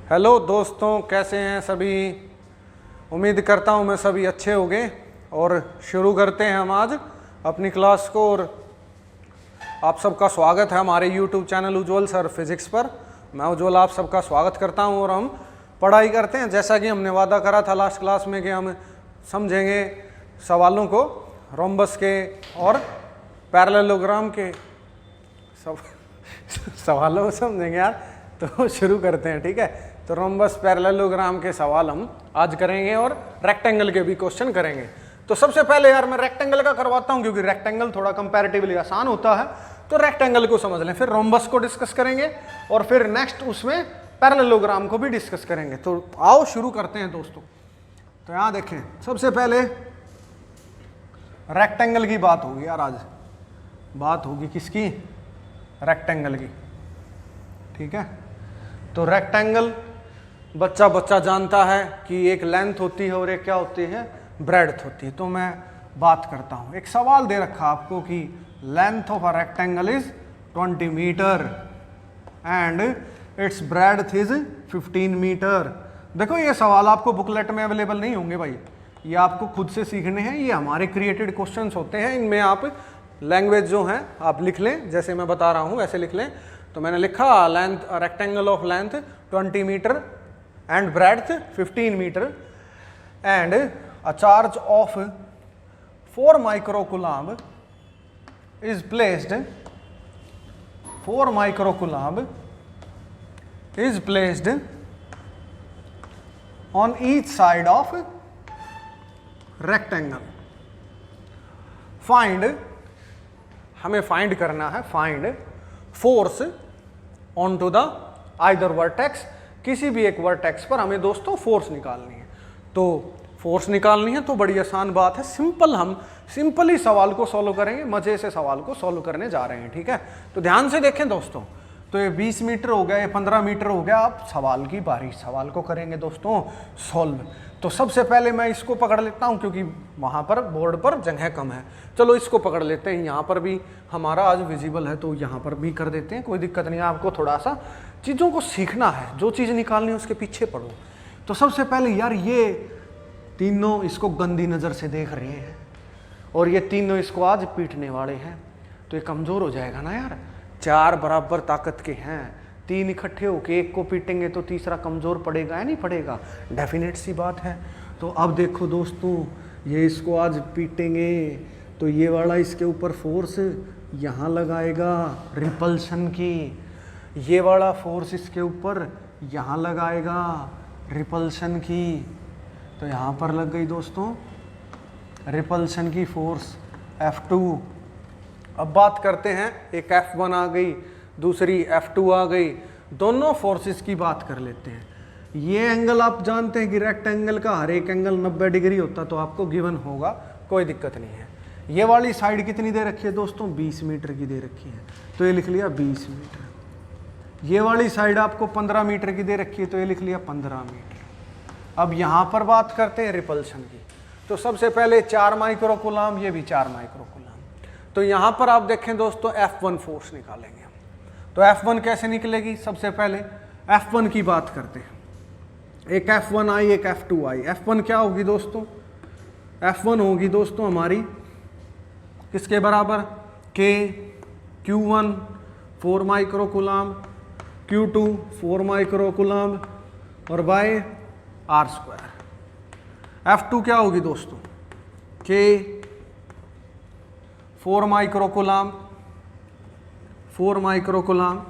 Hello दोस्तों, कैसे हैं सभी। उम्मीद करता हूं मैं सभी अच्छे होंगे। और शुरू करते हैं हम आज अपनी क्लास को। और आप सबका स्वागत है हमारे YouTube चैनल उज्ज्वल सर फिजिक्स पर। मैं उज्ज्वल आप सबका स्वागत करता हूं और हम पढ़ाई करते हैं जैसा कि हमने वादा करा था लास्ट क्लास में कि हम समझेंगे सवालों को रोम्बस के और पैरेललोग्राम के सब सवालों को समझेंगे यार। तो शुरू करते हैं, ठीक है। तो रोम्बस पैरेललोग्राम के सवाल हम आज करेंगे और रेक्टेंगल के भी क्वेश्चन करेंगे। तो सबसे पहले यार मैं रेक्टेंगल का करवाता हूं क्योंकि रेक्टेंगल थोड़ा कंपैरेटिवली आसान होता है। तो रेक्टेंगल को समझ लें, फिर रोम्बस को डिस्कस करेंगे और फिर नेक्स्ट उसमें पैरेललोग्राम को भी डिस्कस करेंगे। तो आओ शुरू करते हैं दोस्तों। तो यहां देखें, सबसे पहले रेक्टेंगल की बात होगी यार। आज बात होगी किसकी? रेक्टेंगल की, ठीक है। तो रेक्टेंगल बच्चा जानता है कि एक लेंथ होती है और एक क्या होती है, ब्रेड्थ होती है। तो मैं बात करता हूं, एक सवाल दे रखा आपको कि length of a rectangle is 20 metre and its breadth is 15 metre. देखो ये सवाल आपको बुकलेट में अवेलेबल नहीं होंगे भाई, ये आपको खुद से सीखने हैं। ये हमारे क्रिएटेड क्वेश्चंस होते हैं, इनमें आप लैंग्वेज जो है आप लिख लें, जैसे मैं बता रहा हूं वैसे लिख लें। तो मैंने लिखा length rectangle of length 20 metre and breadth 15 metre and a charge of 4 microcoulomb is placed 4 microcoulomb is placed on each side of rectangle. Find, हमें फाइंड करना है, find force on to the either vertex. किसी भी एक vertex पर हमें दोस्तों force निकालनी है। तो फोर्स निकालनी है तो बड़ी आसान बात है, हम सिंपल ही सवाल को सॉल्व करेंगे, मजे से सवाल को सॉल्व करने जा रहे हैं, ठीक है। तो ध्यान से देखें दोस्तों। तो ये 20 मीटर हो गया, ये 15 मीटर हो गया। आप सवाल की बारी, सवाल को करेंगे दोस्तों सॉल्व। तो सबसे पहले मैं इसको पकड़ लेता हूं क्योंकि वहां पर बोर्ड पर जगह कम है। चलो इसको पकड़ लेते हैं, यहाँ पर भी हमारा आज विजिबल है तो यहाँ पर भी कर देते हैं, कोई दिक्कत नहीं है। आपको थोड़ा सा चीज़ों को सीखना है, जो चीज़ निकालनी है उसके पीछे पढ़ो। तो सबसे पहले यार ये तीनों इसको गंदी नज़र से देख रहे हैं और ये तीनों इसको आज पीटने वाले हैं, तो ये कमज़ोर हो जाएगा ना यार। 4 बराबर ताकत के हैं, 3 इकट्ठे होकर एक को पीटेंगे तो तीसरा कमज़ोर पड़ेगा या नहीं पड़ेगा, डेफिनेट सी बात है। तो अब देखो दोस्तों, ये इसको आज पीटेंगे तो ये वाला इसके ऊपर फोर्स यहाँ लगाएगा रिपल्शन की, ये वाला फोर्स इसके ऊपर यहाँ लगाएगा रिपल्शन की। तो यहाँ पर लग गई दोस्तों रिपल्शन की फोर्स F2। अब बात करते हैं, एक F1 आ गई, दूसरी F2 आ गई। दोनों फोर्सेस की बात कर लेते हैं। ये एंगल आप जानते हैं कि रेक्टेंगल का हर एक एंगल 90 डिग्री होता, तो आपको गिवन होगा, कोई दिक्कत नहीं है। ये वाली साइड कितनी दे रखी है दोस्तों? 20 मीटर की दे रखी है, तो ये लिख लिया 20 मीटर। ये वाली साइड आपको 15 मीटर की दे रखी है, तो ये लिख लिया 15 मीटर। अब यहाँ पर बात करते हैं रिपल्शन की। तो सबसे पहले 4 माइक्रोकूलम्ब, ये भी 4 माइक्रोकूलम्ब। तो यहाँ पर आप देखें दोस्तों F1 फोर्स निकालेंगे हम। तो F1 कैसे निकलेगी? सबसे पहले F1 की बात करते हैं। एक F1 आई, एक F2 आई। F1 क्या होगी दोस्तों? F1 होगी दोस्तों हमारी किसके बराबर? K, Q1 4 माइक्रोकूलम्ब, Q2 4 माइक्रोकूलम्ब और बाय R²। F2 क्या होगी दोस्तों? K 4 माइक्रोकूलम्ब, 4 माइक्रोकूलम्ब,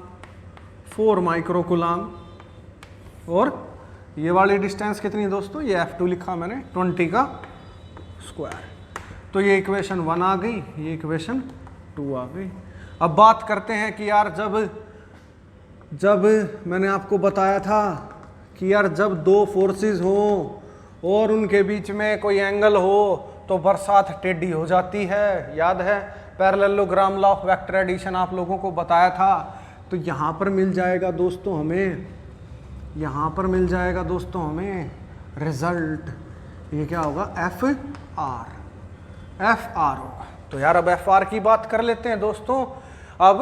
4 माइक्रोकूलम्ब और ये वाली डिस्टेंस कितनी दोस्तों? ये F2 लिखा मैंने 20 का स्क्वायर। तो ये इक्वेशन 1 आ गई, ये इक्वेशन 2 आ गई। अब बात करते हैं कि यार जब मैंने आपको बताया था कि यार जब 2 फोर्सेस हो और उनके बीच में कोई एंगल हो तो बरसात टेढ़ी हो जाती है, याद है? Parallelogram law of vector addition आप लोगों को बताया था। तो यहाँ पर मिल जाएगा दोस्तों हमें, यहाँ पर मिल जाएगा दोस्तों हमें रिजल्ट। ये क्या होगा? एफ आर होगा। तो यार अब एफ आर की बात कर लेते हैं दोस्तों। अब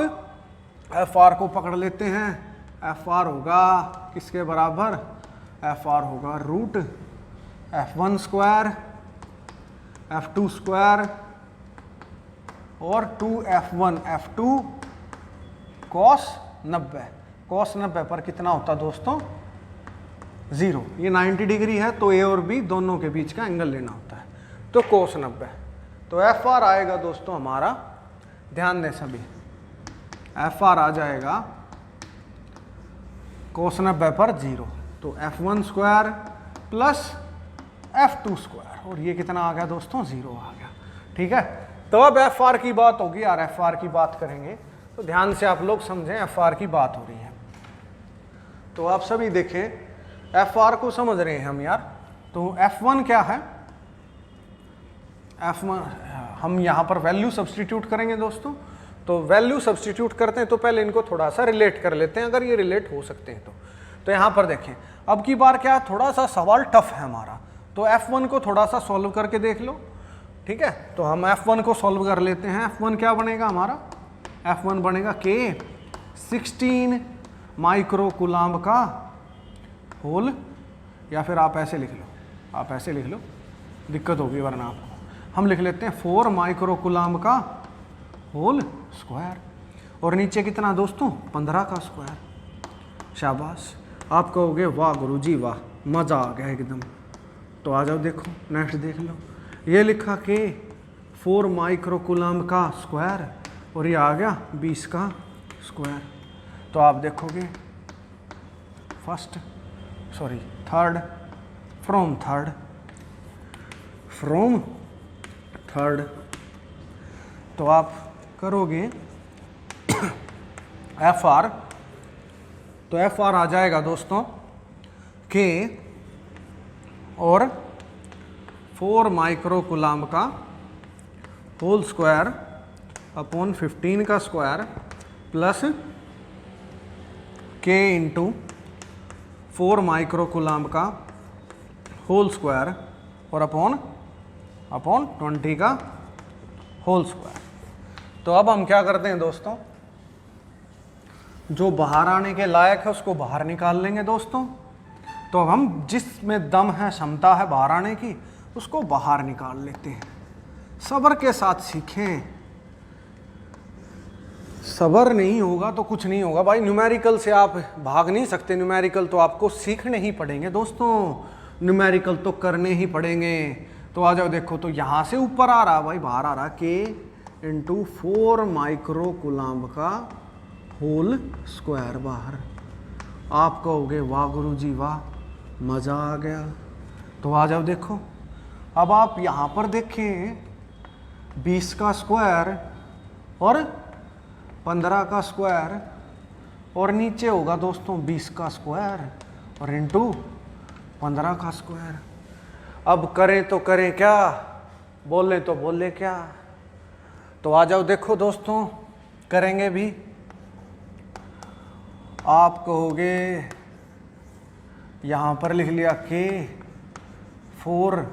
एफ आर को पकड़ लेते हैं। एफ आर होगा किसके बराबर, एफ आर होगा root F1 square F2 square और 2F1 F2 cos 90। cos 90 पर कितना होता दोस्तों, 0। ये 90 डिग्री है तो ए और बी दोनों के बीच का एंगल लेना होता है, तो cos 90। तो एफ आर आएगा दोस्तों हमारा, ध्यान दें सभी, एफ आर आ जाएगा cos 90 पर 0। तो F1 square plus F2 square, और ये कितना आ गया दोस्तों, 0 आ गया। ठीक है, तो अब एफ आर की बात होगी यार, एफ आर की बात करेंगे तो ध्यान से आप लोग समझें, एफ आर की बात हो रही है। तो आप सभी देखें, एफ आर को समझ रहे हैं हम यार। तो F1 क्या है, F1 हम यहाँ पर वैल्यू सब्सटीट्यूट करेंगे दोस्तों। तो वैल्यू सब्सटीट्यूट करते हैं तो पहले इनको थोड़ा सा रिलेट कर लेते हैं, अगर ये रिलेट हो सकते हैं तो यहाँ पर देखें, अब की बार क्या, थोड़ा सा सवाल टफ है हमारा, तो F1 को थोड़ा सा सॉल्व करके देख लो। ठीक है, तो हम F1 को सॉल्व कर लेते हैं। F1 क्या बनेगा हमारा, F1 बनेगा K 16 माइक्रो कूलाम्ब का होल, या फिर आप ऐसे लिख लो, आप ऐसे लिख लो, दिक्कत होगी वरना आपको। हम लिख लेते हैं 4 माइक्रो कूलाम्ब का होल स्क्वायर, और नीचे कितना दोस्तों, 15 का स्क्वायर। शाबाश, आप कहोगे वाह गुरुजी वाह, मज़ा आ गया एकदम। तो आ जाओ देखो, नेक्स्ट देख लो, ये लिखा कि 4 माइक्रो कूलाम्ब का स्क्वायर, और ये आ गया 20 का स्क्वायर। तो आप देखोगे थर्ड फ्रॉम थर्ड, तो आप करोगे एफ आर, तो एफ आर आ जाएगा दोस्तों के और 4 माइक्रो कूलाम्ब का होल स्क्वायर अपॉन 15 का स्क्वायर प्लस के इंटू 4 माइक्रो कूलाम्ब का होल स्क्वायर और अपॉन 20 का होल स्क्वायर। तो अब हम क्या करते हैं दोस्तों, जो बाहर आने के लायक है उसको बाहर निकाल लेंगे दोस्तों। तो अब हम जिसमें दम है, क्षमता है बाहर आने की, उसको बाहर निकाल लेते हैं। सब्र के साथ सीखें, सब्र नहीं होगा तो कुछ नहीं होगा भाई। न्यूमेरिकल से आप भाग नहीं सकते, न्यूमेरिकल तो आपको सीखने ही पड़ेंगे दोस्तों, न्यूमेरिकल तो करने ही पड़ेंगे। तो आ जाओ देखो, तो यहाँ से ऊपर आ रहा भाई, बाहर आ रहा के इंटू 4 माइक्रो कूलाम्ब का होल स्क्वायर बाहर। आप कहोगे वाह गुरुजी वाह, मज़ा आ गया। तो आ जाओ देखो, अब आप यहाँ पर देखें 20 का स्क्वायर और 15 का स्क्वायर, और नीचे होगा दोस्तों 20 का स्क्वायर और इंटू 15 का स्क्वायर। अब करें तो करें क्या, बोले तो बोले क्या। तो आ जाओ देखो दोस्तों, करेंगे भी। आप कहोगे यहाँ पर लिख लिया के 4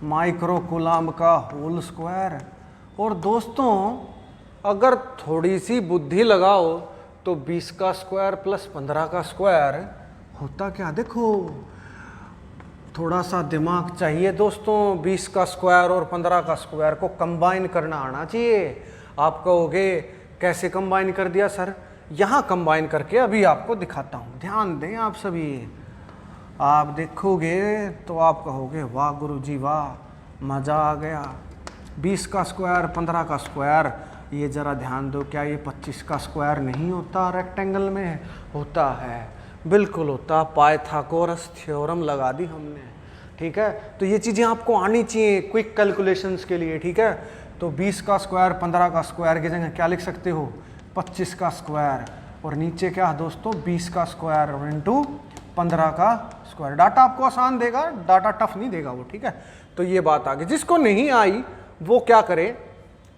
माइक्रो कूलाम्ब का होल स्क्वायर, और दोस्तों अगर थोड़ी सी बुद्धि लगाओ तो 20 का स्क्वायर प्लस 15 का स्क्वायर होता क्या, देखो थोड़ा सा दिमाग चाहिए दोस्तों। 20 का स्क्वायर और 15 का स्क्वायर को कंबाइन करना आना चाहिए। आप कहोगे कैसे कंबाइन कर दिया सर, यहाँ कंबाइन करके अभी आपको दिखाता हूँ, ध्यान दें आप सभी। आप देखोगे तो आप कहोगे वाह गुरुजी वाह, मज़ा आ गया। 20 का स्क्वायर 15 का स्क्वायर, ये ज़रा ध्यान दो, क्या ये 25 का स्क्वायर नहीं होता रेक्टेंगल में? होता है, बिल्कुल होता। पाइथागोरस थ्योरम लगा दी हमने। ठीक है, तो ये चीज़ें आपको आनी चाहिए क्विक कैलकुलेशंस के लिए। ठीक है, तो 20 का स्क्वायर 15 का स्क्वायर की जगह क्या लिख सकते हो, 25 का स्क्वायर, और नीचे क्या है दोस्तों 20 का स्क्वायर और इंटू 15 का स्क्वायर। डाटा आपको आसान देगा, डाटा टफ नहीं देगा वो। ठीक है, तो ये बात आ गई। जिसको नहीं आई वो क्या करे,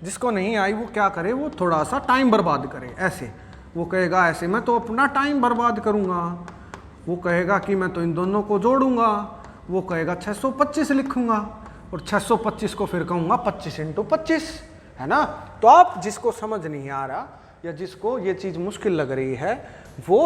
जिसको नहीं आई वो क्या करे, वो थोड़ा सा टाइम बर्बाद करे। ऐसे वो कहेगा ऐसे मैं तो अपना टाइम बर्बाद करूँगा, वो कहेगा कि मैं तो इन दोनों को जोड़ूंगा, वो कहेगा 625 लिखूंगा, और 625 को फिर कहूँगा 25 इंटू 25, है ना। तो आप जिसको समझ नहीं आ रहा या जिसको ये चीज़ मुश्किल लग रही है वो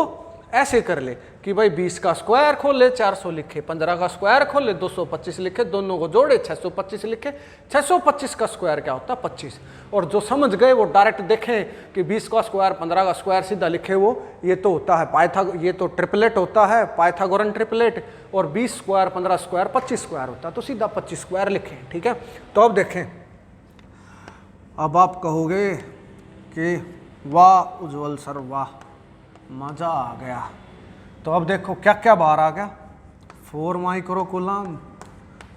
ऐसे कर ले कि भाई 20 का स्क्वायर खोल ले 400 लिखे, 15 का स्क्वायर खोल ले 225 लिखे, दोनों को जोड़े 625 लिखे। 625 का स्क्वायर क्या होता है 25। और जो समझ गए वो डायरेक्ट देखें कि 20 का स्क्वायर 15 का स्क्वायर सीधा लिखे, वो ये तो होता है ये तो ट्रिपलेट होता है, पाइथागोरन ट्रिपलेट। और 20 स्क्वायर 15 स्क्वायर 25 स्क्वायर होता है, तो सीधा 25 स्क्वायर लिखें। ठीक है, तो अब देखें, अब आप कहोगे कि वाह उज्जवल सर वाह, मज़ा आ गया। तो अब देखो क्या क्या बाहर आ गया, 4 माइक्रो कूलम,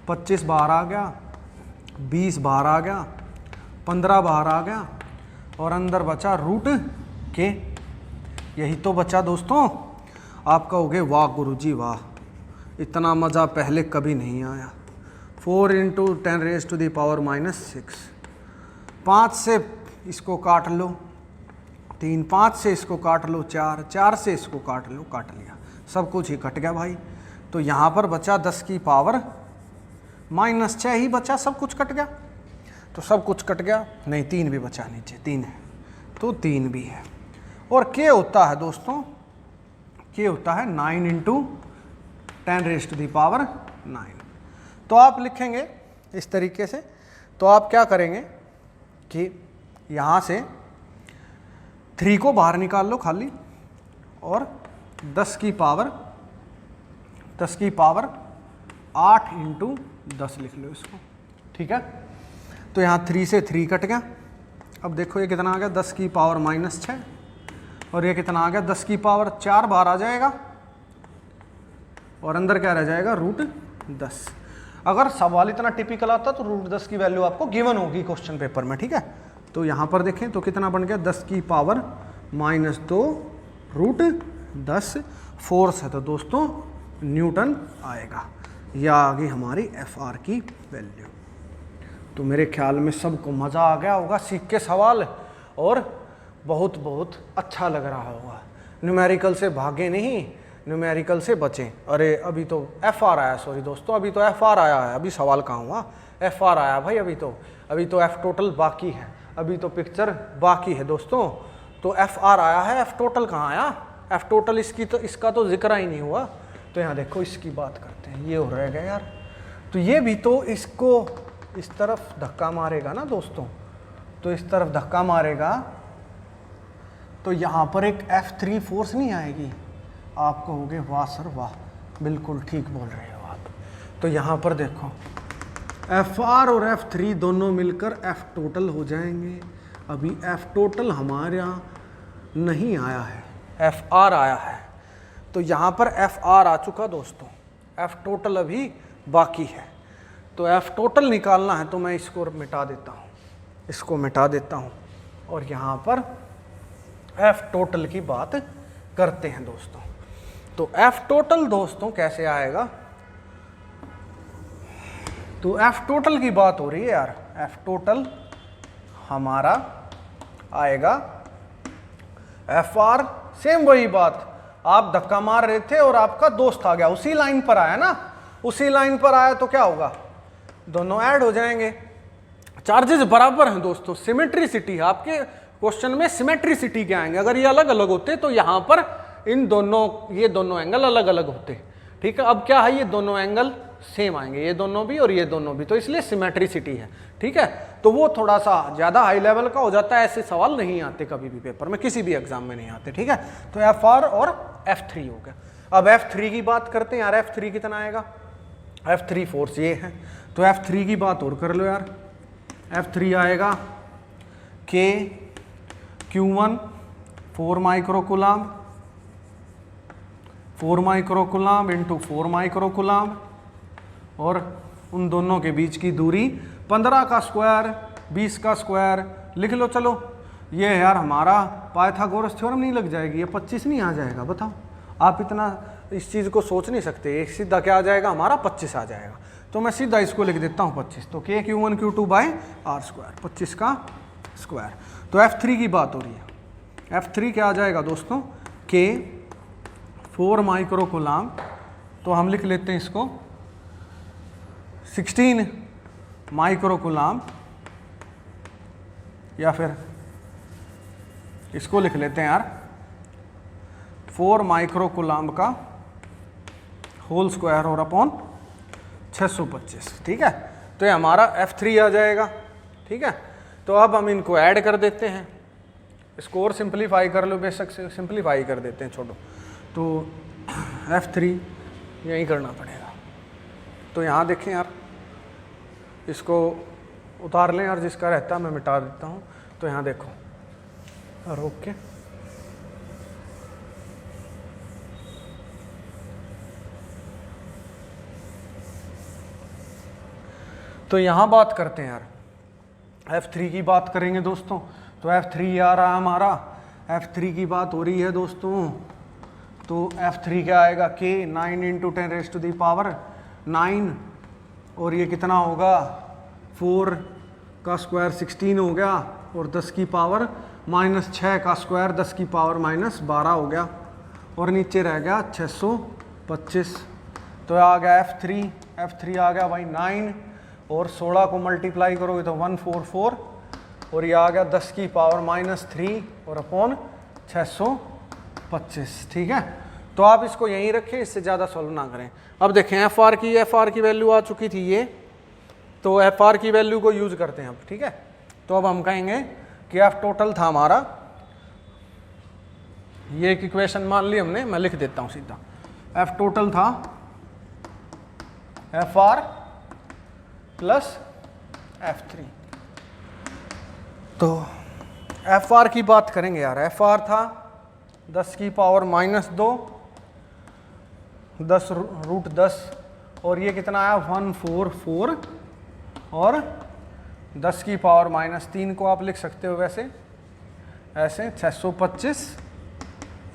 25 बाहर आ गया, 20 बाहर आ गया, 15 बाहर आ गया, और अंदर बचा रूट के। यही तो बचा दोस्तों। आप कहोगे वाह गुरुजी वाह, इतना मज़ा पहले कभी नहीं आया। 4 × 10⁻⁻⁻⁶। 5 से इसको काट लो 3, 5 से इसको काट लो 4, 4 से इसको काट लो, काट लिया, सब कुछ ही कट गया भाई। तो यहाँ पर बचा 10 की पावर -6 ही बचा, सब कुछ कट गया। तो सब कुछ कट गया, नहीं 3 भी बचा, नीचे 3 है तो 3 भी है। और के होता है दोस्तों, के होता है 9 × 10⁻⁹। तो आप लिखेंगे इस तरीके से। तो आप क्या करेंगे कि यहाँ से 3 को बाहर निकाल लो खाली, और 10 की पावर 8 × 10 लिख लो इसको। ठीक है, तो यहाँ 3 से 3 कट गया। अब देखो ये कितना आ गया, 10 की पावर -6, और ये कितना आ गया 10 की पावर 4 बाहर आ जाएगा, और अंदर क्या रह जाएगा √10। अगर सवाल इतना टिपिकल आता तो √10 की वैल्यू आपको गिवन होगी क्वेश्चन पेपर में। ठीक है, तो यहाँ पर देखें तो कितना बन गया, 10 की पावर -2 √10 फोर्स है, तो दोस्तों न्यूटन आएगा। यह आ गई हमारी FR की वैल्यू। तो मेरे ख्याल में सबको मज़ा आ गया होगा सीख के सवाल, और बहुत बहुत अच्छा लग रहा होगा। न्यूमेरिकल से भागे नहीं, न्यूमेरिकल से बचें। अरे अभी तो FR आया, सॉरी दोस्तों, अभी तो FR आया है, अभी सवाल कहाँ हुआ, FR आया भाई। अभी तो F टोटल बाकी है, अभी तो पिक्चर बाकी है दोस्तों। तो FR आया है, F टोटल कहाँ आया, F टोटल इसका तो जिक्र ही नहीं हुआ। तो यहाँ देखो इसकी बात करते हैं, ये हो रह गया यार। तो ये भी तो इसको इस तरफ धक्का मारेगा ना दोस्तों, तो इस तरफ धक्का मारेगा, तो यहाँ पर एक F3 फोर्स नहीं आएगी। आप कहोगे वाह सर वाह, बिल्कुल ठीक बोल रहे हो आप। तो यहाँ पर देखो FR और F3 दोनों मिलकर F टोटल हो जाएंगे। अभी F टोटल हमारे यहाँ नहीं आया है, FR आया है। तो यहाँ पर FR आ चुका दोस्तों, F टोटल अभी बाकी है। तो F टोटल निकालना है, तो मैं इसको मिटा देता हूँ, इसको मिटा देता हूँ, और यहाँ पर F टोटल की बात करते हैं दोस्तों। तो F टोटल दोस्तों कैसे आएगा, तो F टोटल की बात हो रही है यार। F टोटल हमारा आएगा FR, सेम वही बात, आप धक्का मार रहे थे और आपका दोस्त आ गया, उसी लाइन पर आया ना, उसी लाइन पर आया, तो क्या होगा, दोनों ऐड हो जाएंगे। चार्जेस बराबर हैं दोस्तों, सिमेट्रिसिटी, आपके क्वेश्चन में सिमेट्रिसिटी क्या आएंगे। अगर ये अलग अलग होते तो यहाँ पर ये दोनों एंगल अलग अलग होते। ठीक है, अब क्या है, ये दोनों एंगल सेम आएंगे, ये दोनों भी और ये दोनों भी, तो इसलिए सिमेट्रिसिटी है। ठीक है, तो वो थोड़ा सा ज़्यादा हाई लेवल का हो जाता है, ऐसे सवाल नहीं आते कभी भी पेपर में, किसी भी एग्जाम में नहीं आते। ठीक है, तो FR और F3 हो गया। अब F3 की बात करते हैं यार, F3 कितना आएगा, F3 फोर्स ये है, तो F3 की बात और कर लो यार। F3 आएगा K Q1 4 microcoulomb, 4 microcoulomb into 4 microcoulomb, और उन दोनों के बीच की दूरी 15 का स्क्वायर 20 का स्क्वायर लिख लो। चलो ये है यार हमारा पाइथागोरस थ्योरम, नहीं लग जाएगी, ये 25 नहीं आ जाएगा, बताओ। आप इतना इस चीज़ को सोच नहीं सकते, एक सीधा क्या आ जाएगा हमारा 25 आ जाएगा। तो मैं सीधा इसको लिख देता हूँ 25, तो K Q1 Q2 bye R square, 25 का स्क्वायर। तो F3 की बात हो रही है, F3 क्या आ जाएगा दोस्तों, K 4 माइक्रोकूलम, तो हम लिख लेते हैं इसको 16 माइक्रोकूलम, या फिर इसको लिख लेते हैं यार 4 माइक्रो कूलाम्ब का होल स्क्वायर और अपॉन 625, ठीक है। तो ये हमारा F3 आ जाएगा, ठीक है। तो अब हम इनको ऐड कर देते हैं, इसको और सिंप्लीफाई कर लो, बेशक से सिंप्लीफाई कर देते हैं, छोड़ो। तो F3 यही करना पड़ेगा। तो यहाँ देखें यार, इसको उतार लें और जिसका रहता है मैं मिटा देता हूँ। तो यहाँ देखो, रोक के तो यहाँ बात करते हैं यार, F3 की बात करेंगे दोस्तों। तो F3 आ रहा है हमारा, F3 की बात हो रही है दोस्तों। तो F3 क्या आएगा, K 9 × 10⁻⁹ और ये कितना होगा, 4 का स्क्वायर 16 हो गया और 10⁻⁻6 का स्क्वायर 10⁻⁻12 हो गया और नीचे रह गया 625। तो आ गया F3 आ गया भाई 9 और 16 को मल्टीप्लाई करोगे तो 144 और ये आ गया 10⁻⁻3 और अपॉन 625, ठीक है। तो आप इसको यहीं रखें, इससे ज़्यादा सॉल्व ना करें। अब देखें एफ आर की वैल्यू आ चुकी थी ये, तो एफ आर की वैल्यू को यूज करते हैं अब, ठीक है। तो अब हम कहेंगे कि एफ टोटल था हमारा, ये एक इक्वेशन मान ली हमने, मैं लिख देता हूं सीधा। एफ टोटल था एफ आर प्लस F3। तो एफ आर की बात करेंगे यार, एफ आर था 10⁻⁻2 10√10 और ये कितना आया 144 और 10⁻⁻3 को आप लिख सकते हो वैसे ऐसे 625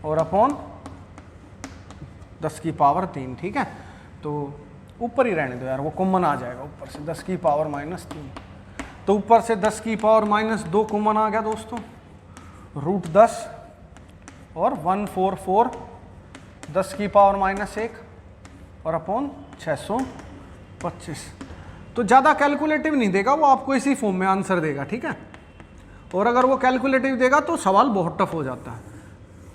और अपॉन 10⁻3, ठीक है। तो ऊपर ही रहने दो यार, वो कॉमन आ जाएगा ऊपर से 10⁻3। तो ऊपर से 10⁻2 कॉमन आ गया दोस्तों, √10 और 144 10⁻⁻1 और अपॉन 625। तो ज़्यादा कैलकुलेटिव नहीं देगा वो, आपको इसी फॉर्म में आंसर देगा, ठीक है। और अगर वो कैलकुलेटिव देगा तो सवाल बहुत टफ हो जाता है।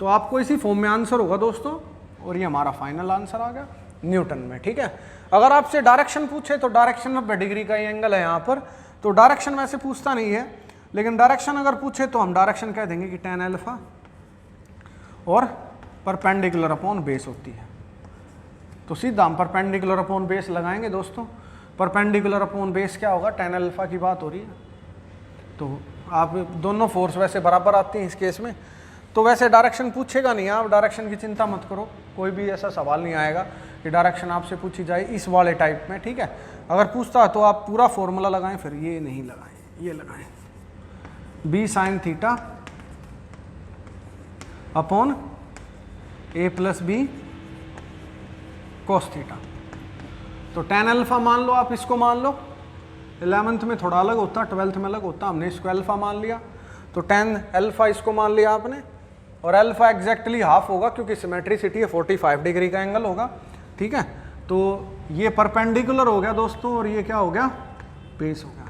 तो आपको इसी फॉर्म में आंसर होगा दोस्तों, और ये हमारा फाइनल आंसर आ गया न्यूटन में, ठीक है। अगर आपसे डायरेक्शन पूछे तो डायरेक्शन 90 डिग्री का ये एंगल है यहाँ पर, तो डायरेक्शन वैसे पूछता नहीं है, लेकिन डायरेक्शन अगर पूछे तो हम डायरेक्शन कह देंगे कि tan अल्फा और परपेंडिकुलर अपॉन बेस होती है। तो सीधा हम परपेंडिकुलर अपॉन बेस लगाएंगे दोस्तों। परपेंडिकुलर अपॉन बेस क्या होगा, tan अल्फा की बात हो रही है। तो आप दोनों फोर्स वैसे बराबर आती हैं इस केस में। तो वैसे डायरेक्शन पूछेगा नहीं, आप डायरेक्शन की चिंता मत करो, कोई भी ऐसा सवाल नहीं आएगा कि डायरेक्शन आपसे पूछी जाए इस वाले टाइप में, ठीक है। अगर पूछता है तो आप पूरा फॉर्मूला लगाएं, फिर ये नहीं लगाएं, ये लगाएं b sin theta upon a + b cos theta. तो tan अल्फा मान लो, आप इसको मान लो। 11th में थोड़ा अलग होता, 12th में अलग होता, हमने इसको अल्फा मान लिया। तो tan अल्फा इसको मान लिया आपने, और अल्फा एग्जैक्टली हाफ होगा क्योंकि सिमेट्रिसिटी है, 45 डिग्री का एंगल होगा, ठीक है। तो ये परपेंडिकुलर हो गया दोस्तों, और ये क्या हो गया, बेस हो गया।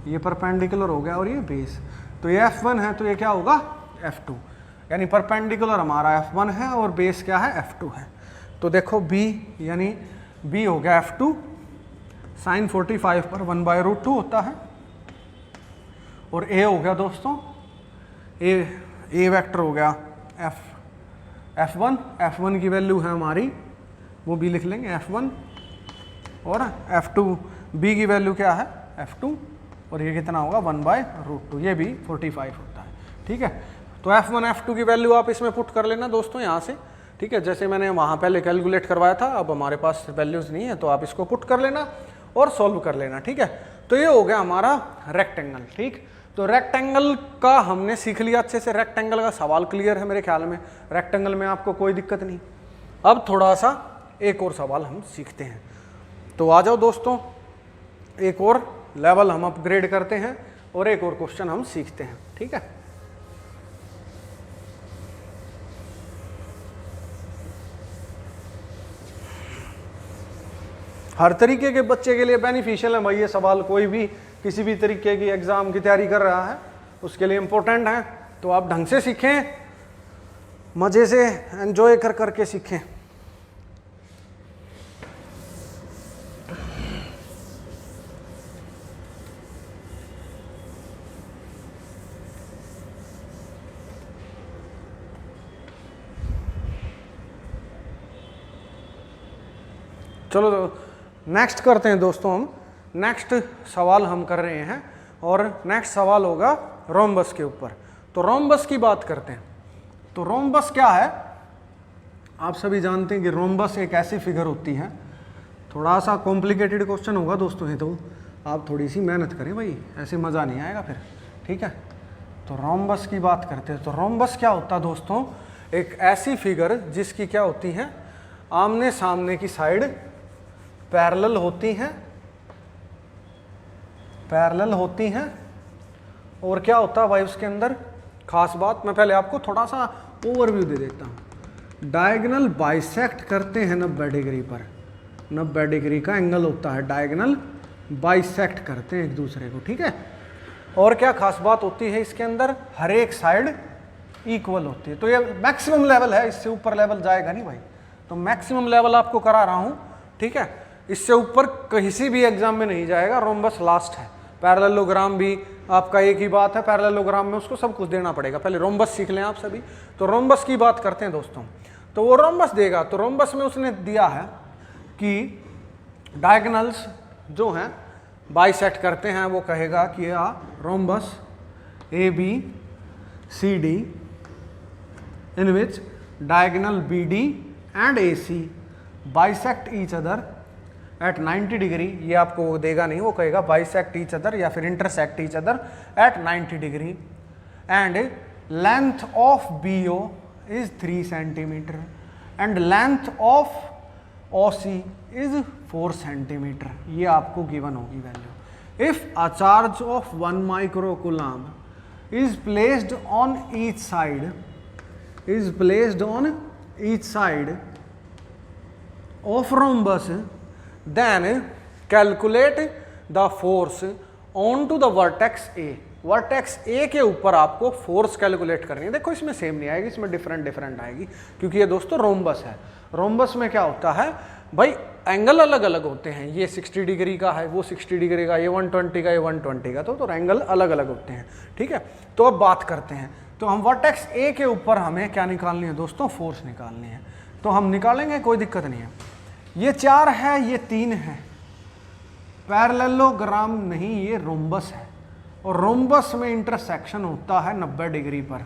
ये परपेंडिकुलर हो गया और ये बेस। तो ये F1 है तो ये क्या होगा F2, यानी परपेंडिकुलर हमारा F1 है और बेस क्या है F2 है। तो देखो B यानी B हो गया F2 sin 45 पर 1/√2 होता है, और A हो गया दोस्तों, A वेक्टर हो गया F1 की वैल्यू है हमारी, वो भी लिख लेंगे F1, और F2 B की वैल्यू क्या है F2, और ये कितना होगा 1/√2, ये भी 45 होता है, ठीक है। तो F1 F2 की वैल्यू आप इसमें पुट कर लेना दोस्तों यहाँ से, ठीक है। जैसे मैंने वहाँ पहले कैलकुलेट करवाया था, अब हमारे पास वैल्यूज़ नहीं है, तो आप इसको पुट कर लेना और सॉल्व कर लेना, ठीक है। तो ये हो गया हमारा रेक्टेंगल, ठीक। तो रेक्टेंगल का हमने सीख लिया अच्छे से, रेक्टेंगल का सवाल क्लियर है मेरे ख्याल में, रेक्टेंगल में आपको कोई दिक्कत नहीं। अब थोड़ा सा एक और सवाल हम सीखते हैं, तो आ जाओ दोस्तों, एक और लेवल हम अपग्रेड करते हैं और एक और क्वेश्चन हम सीखते हैं, ठीक है। हर तरीके के बच्चे के लिए बेनिफिशियल है भाई ये सवाल, कोई भी किसी भी तरीके की एग्जाम की तैयारी कर रहा है उसके लिए इम्पोर्टेंट है। तो आप ढंग से सीखें, मज़े से एंजॉय कर करके सीखें। चलो नेक्स्ट करते हैं दोस्तों, हम नेक्स्ट सवाल हम कर रहे हैं और नेक्स्ट सवाल होगा रोम्बस के ऊपर। तो रोम्बस की बात करते हैं। तो रोम्बस क्या है, आप सभी जानते हैं कि रोम्बस एक ऐसी फिगर होती है, थोड़ा सा कॉम्प्लिकेटेड क्वेश्चन होगा दोस्तों, ये तो आप थोड़ी सी मेहनत करें भाई, ऐसे मज़ा नहीं आएगा फिर, ठीक है। तो रोम्बस की बात करते हैं। तो रोम्बस क्या होता है दोस्तों, एक ऐसी फिगर जिसकी क्या होती है, आमने सामने की साइड पैरेलल होती हैं, पैरेलल होती हैं, और क्या होता है भाई उसके अंदर खास बात, मैं पहले आपको थोड़ा सा ओवरव्यू दे देता हूँ। डायगोनल बाइसेक्ट करते हैं 90 डिग्री पर, 90 डिग्री का एंगल होता है, डायगोनल बाइसेक्ट करते हैं एक दूसरे को, ठीक है। और क्या खास बात होती है इसके अंदर, हर एक साइड इक्वल होती है। तो ये मैक्सिमम लेवल है, इससे ऊपर लेवल जाएगा नहीं भाई, तो मैक्सिमम लेवल आपको करा रहा हूँ, ठीक है। इससे ऊपर किसी भी एग्जाम में नहीं जाएगा, रोम्बस लास्ट है। पैरेललोग्राम भी आपका एक ही बात है, पैरेललोग्राम में उसको सब कुछ देना पड़ेगा, पहले रोम्बस सीख लें आप सभी। तो रोम्बस की बात करते हैं दोस्तों, तो वो रोम्बस देगा। तो रोम्बस में उसने दिया है कि डायगोनल्स जो हैं बाइसेक्ट करते हैं, वो कहेगा कि rhombus ABCD in which diagonal BD and AC bisect each other at 90 degree, ये आपको देगा नहीं, वो कहेगा बाइसेक्ट ईच अदर या फिर intersect each other at 90 degree, and length of BO is 3 centimetre and length of OC is 4 centimetre. ये आपको गिवन होगी value. If a charge of 1 microcoulomb is placed on each side, is placed on each side of rhombus, then calculate the force onto the vertex A। Vertex A के ऊपर आपको force calculate करनी है। देखो इसमें same नहीं आएगी, इसमें डिफरेंट डिफरेंट आएगी, क्योंकि ये दोस्तों रोम्बस है। रोम्बस में क्या होता है भाई, एंगल अलग अलग होते हैं, ये 60 डिग्री का है, वो 60 डिग्री का, ये 120 का, ये 120 का, तो एंगल अलग अलग होते हैं, ठीक है। तो अब बात करते हैं, तो हम वर्टेक्स A के ऊपर हमें क्या निकालनी है दोस्तों, फोर्स निकालनी है। तो हम निकालेंगे, कोई दिक्कत नहीं है। ये 4 है, ये 3 है, पैरेललोग्राम नहीं, ये रोम्बस है, और रोम्बस में इंटरसेक्शन होता है 90 डिग्री पर।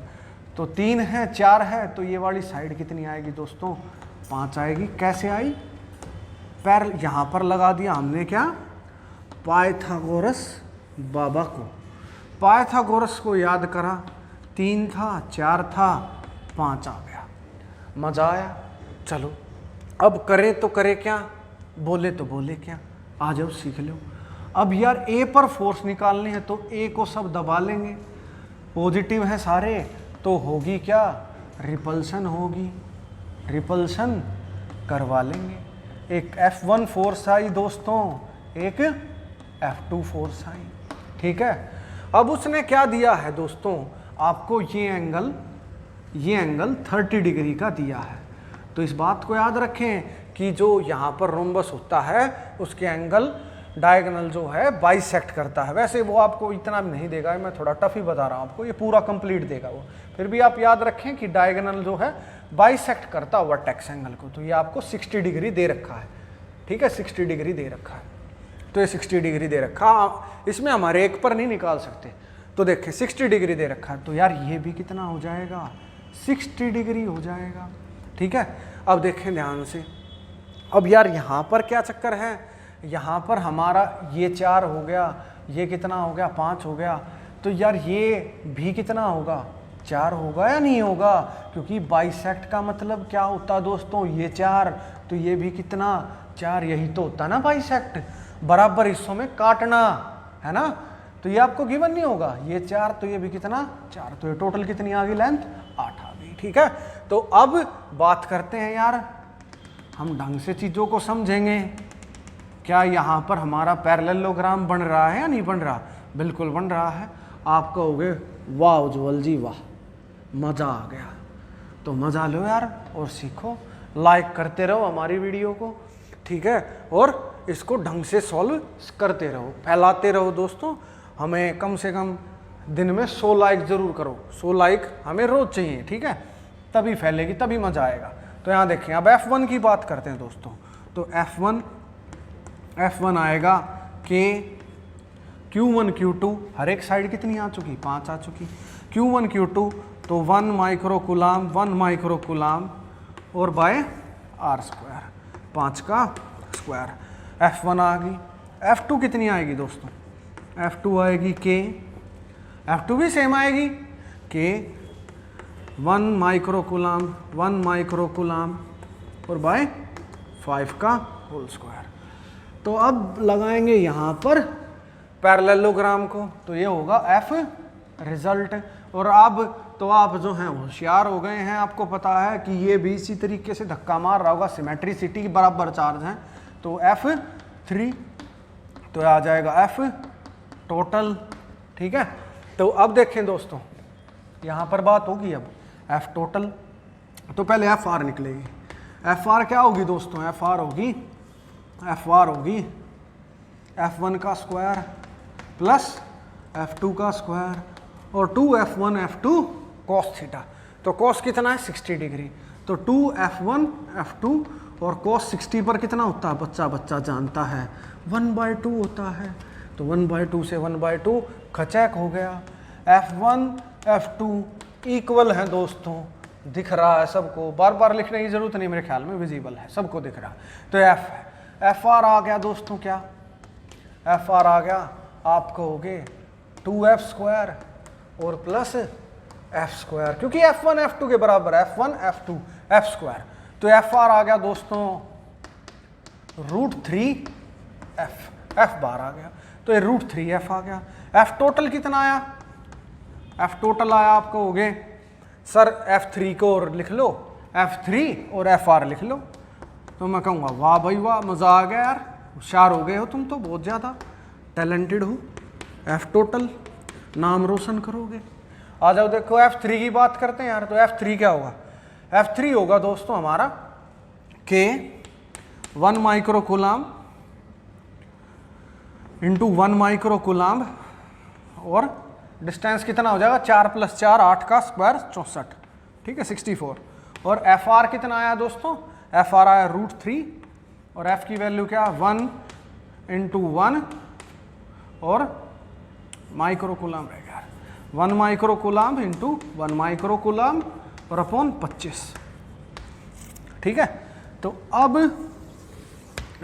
तो 3 है, 4 है, तो ये वाली साइड कितनी आएगी दोस्तों, 5 आएगी। कैसे आई, यहाँ पर लगा दिया हमने क्या, पाइथागोरस बाबा को, पाइथागोरस को याद करा, 3 था, 4 था, 5 आ गया, मजा आया। चलो अब करें तो करें क्या, बोले तो बोले क्या, आ जाओ सीख लो। अब यार A पर फोर्स निकालनी है, तो A को सब दबा लेंगे, पॉजिटिव है सारे, तो होगी क्या, रिपल्सन होगी, रिपल्सन करवा लेंगे। एक F1 फोर्स आई दोस्तों, एक F2 फोर्स आई, ठीक है। अब उसने क्या दिया है दोस्तों आपको, ये एंगल 30 डिग्री का दिया है। तो इस बात को याद रखें कि जो यहाँ पर रोम्बस होता है उसके एंगल डायगोनल जो है बाइसेक्ट करता है। वैसे वो आपको इतना भी नहीं देगा, मैं थोड़ा टफ ही बता रहा हूँ आपको, ये पूरा कंप्लीट देगा वो। फिर भी आप याद रखें कि डायगोनल जो है बाइसेक्ट करता है वर्टेक्स एंगल को। तो ये आपको 60 डिग्री दे रखा है, ठीक है, 60 डिग्री दे रखा है। तो ये 60 डिग्री दे रखा, इसमें हमारे एक पर नहीं निकाल सकते। तो देखिए 60 डिग्री दे रखा है, तो यार ये भी कितना हो जाएगा, 60 डिग्री हो जाएगा, ठीक है। अब देखें ध्यान से, अब यार यहाँ पर क्या चक्कर है, यहाँ पर हमारा ये 4 हो गया, ये कितना हो गया, 5 हो गया, तो यार ये भी कितना होगा, 4 होगा या नहीं होगा, क्योंकि बाइसेक्ट का मतलब क्या होता है दोस्तों, ये 4, तो ये भी कितना, 4, यही तो होता ना बाइसेक्ट, बराबर हिस्सों में काटना, है ना। तो ये आपको गिवन नहीं होगा, ये 4, तो ये भी कितना, 4, तो ये टोटल कितनी आ गई लेंथ, 8 आ गई, ठीक है। तो अब बात करते हैं यार, हम ढंग से चीज़ों को समझेंगे। क्या यहाँ पर हमारा पैरेललोग्राम बन रहा है या नहीं बन रहा, बिल्कुल बन रहा है। आप कहोगे वाह उज्जवल जी वाह, मज़ा आ गया। तो मज़ा लो यार और सीखो, लाइक करते रहो हमारी वीडियो को, ठीक है, और इसको ढंग से सॉल्व करते रहो, फैलाते रहो दोस्तों। हमें कम से कम दिन में 100 लाइक ज़रूर करो, 100 लाइक हमें रोज़ चाहिए, ठीक है, तभी फैलेगी, तभी मज़ा आएगा। तो यहाँ देखें, अब F1 की बात करते हैं दोस्तों। तो F1 आएगा के Q1 Q2, हर एक साइड कितनी आ चुकी, 5 आ चुकी, Q1 Q2 तो 1 माइक्रो कूलाम और बाय R स्क्वायर, 5 का स्क्वायर। F1 आ गई। F2 कितनी आएगी दोस्तों, F2 आएगी के, F2 भी सेम आएगी के 1 माइक्रो कूलाम और बाय 5 का होल स्क्वायर। तो अब लगाएंगे यहाँ पर पैरेललोग्राम को, तो ये होगा F रिजल्ट। और अब तो आप जो हैं होशियार हो गए हैं, आपको पता है कि ये भी इसी तरीके से धक्का मार रहा होगा, सिमेट्रिसिटी बराबर चार्ज हैं, तो F3 तो आ जाएगा F टोटल, ठीक है। तो अब देखें दोस्तों, यहाँ पर बात होगी अब F टोटल, तो पहले FR निकलेगी। FR क्या होगी दोस्तों, FR होगी F1 का स्क्वायर प्लस F2 का स्क्वायर और 2F1 F2 cos थीटा। तो cos कितना है 60 डिग्री, तो 2F1 F2 और cos 60 पर कितना होता है, बच्चा जानता है 1/2 होता है। तो 1/2 से 1/2 खचैक हो गया। F1 F2 इक्वल है दोस्तों, दिख रहा है सबको, बार बार लिखने की जरूरत नहीं, मेरे ख्याल में विजिबल है, सबको दिख रहा है। तो FR आ गया दोस्तों, क्या FR आ गया, आप कहोगे 2F स्क्वायर और प्लस F स्क्वायर, क्योंकि F1 F2 के बराबर है, F1 F2 F स्क्वायर। तो FR आ गया दोस्तों √3F, F बार आ गया, तो ये √3F आ गया। F टोटल कितना आया, F टोटल आया, आप कहोगे सर F3 को और लिख लो, F3 और FR लिख लो। तो मैं कहूँगा वाह भाई वाह, मज़ा आ गया यार, होशियार हो गए हो तुम तो, बहुत ज़्यादा टैलेंटेड हो। F टोटल, नाम रोशन करोगे। आ जाओ देखो F3 की बात करते हैं यार। तो F3 क्या होगा, F3 होगा दोस्तों हमारा के 1 micro coulomb into 1 micro coulomb और डिस्टेंस कितना हो जाएगा 4 + 4 8 का स्क्वायर 64, ठीक है 64। और FR कितना आया दोस्तों, FR आया √3 और F की वैल्यू क्या 1 × 1 और माइक्रो कूलाम रहेगा 1 micro coulomb into 1 micro coulomb और अपॉन 25, ठीक है। तो अब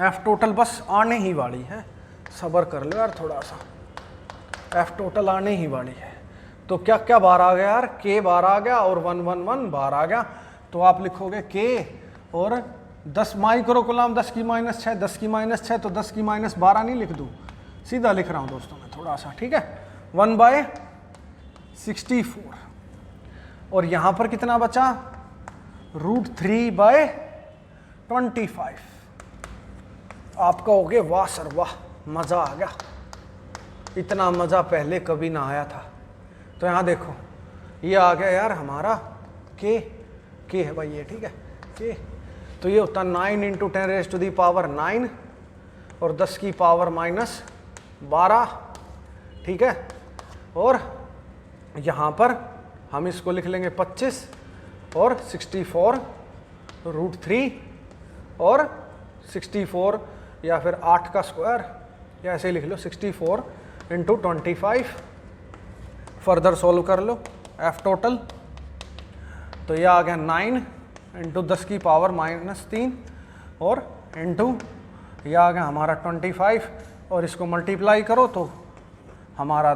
F टोटल बस आने ही वाली है, सब्र कर लो यार थोड़ा सा, F टोटल आने ही वाली है। तो क्या क्या बार आ गया यार, K बार आ गया और 111 बार आ गया। तो आप लिखोगे K और 10 माइक्रो कूलाम 10 की -6 10 की -6 तो 10 की -12 नहीं लिख दूँ, सीधा लिख रहा हूँ दोस्तों मैं थोड़ा सा, ठीक है 1/64। और यहाँ पर कितना बचा √3/25। आप कहोगे वाह सर वाह, मज़ा आ गया, इतना मज़ा पहले कभी ना आया था। तो यहाँ देखो ये आ गया यार हमारा के है भाई ये, ठीक है के। तो ये होता 9 × 10⁻⁹ और 10 की पावर -12, ठीक है। और यहाँ पर हम इसको लिख लेंगे 25 और 64 √3 और 64 या फिर 8 का स्क्वायर या ऐसे लिख लो 64 × 25। फर्दर सॉल्व कर लो F टोटल, तो ये आ गया 9 × 10 की पावर -3 और इंटू ये आ गया हमारा 25 और इसको मल्टीप्लाई करो तो हमारा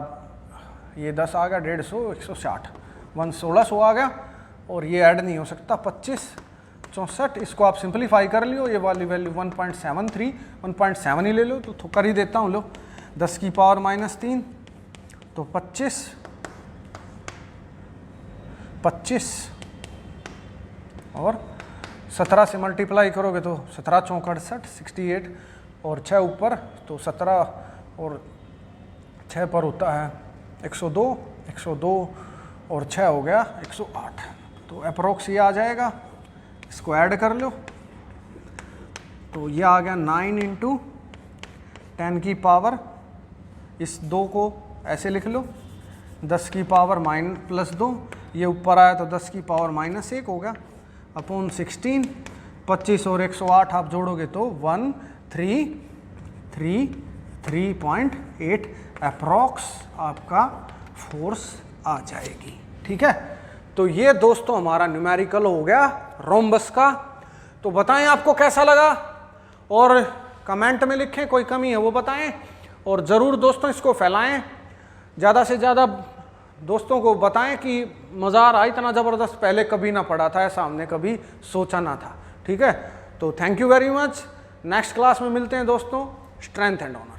ये 10 आ गया 150 160 1600 आ गया। और ये ऐड नहीं हो सकता 25 64, इसको आप सिंपलीफाई कर लियो, ये वाली वैल्यू 1.73 1.7 ही ले लो, तो कर ही देता हूँ लो 10 की पावर -3 तो 25 और 17 से मल्टीप्लाई करोगे तो 17 × 4 = 68 और 6 ऊपर तो 17 और 6 पर होता है 102 और 6 हो गया 108। तो अप्रोक्स ये आ जाएगा, इसको ऐड कर लो तो ये आ गया 9 इंटू 10 की पावर, इस 2 को ऐसे लिख लो 10 की पावर -+2, ये ऊपर आया तो 10 की पावर -1 हो गया अपॉन 16। 25 और 108 आप जोड़ोगे तो 1333.8 अप्रॉक्स आपका फोर्स आ जाएगी। ठीक है, तो ये दोस्तों हमारा न्यूमेरिकल हो गया रोम्बस का। तो बताएं आपको कैसा लगा, और कमेंट में लिखें, कोई कमी है वो बताएं, और ज़रूर दोस्तों इसको फैलाएं, ज़्यादा से ज़्यादा दोस्तों को बताएं कि मज़ा आ रहा है, इतना ज़बरदस्त पहले कभी ना पढ़ा था, ऐसा हमने कभी सोचा ना था। ठीक है, तो thank you very much. Next class में मिलते हैं दोस्तों। Strength and honour.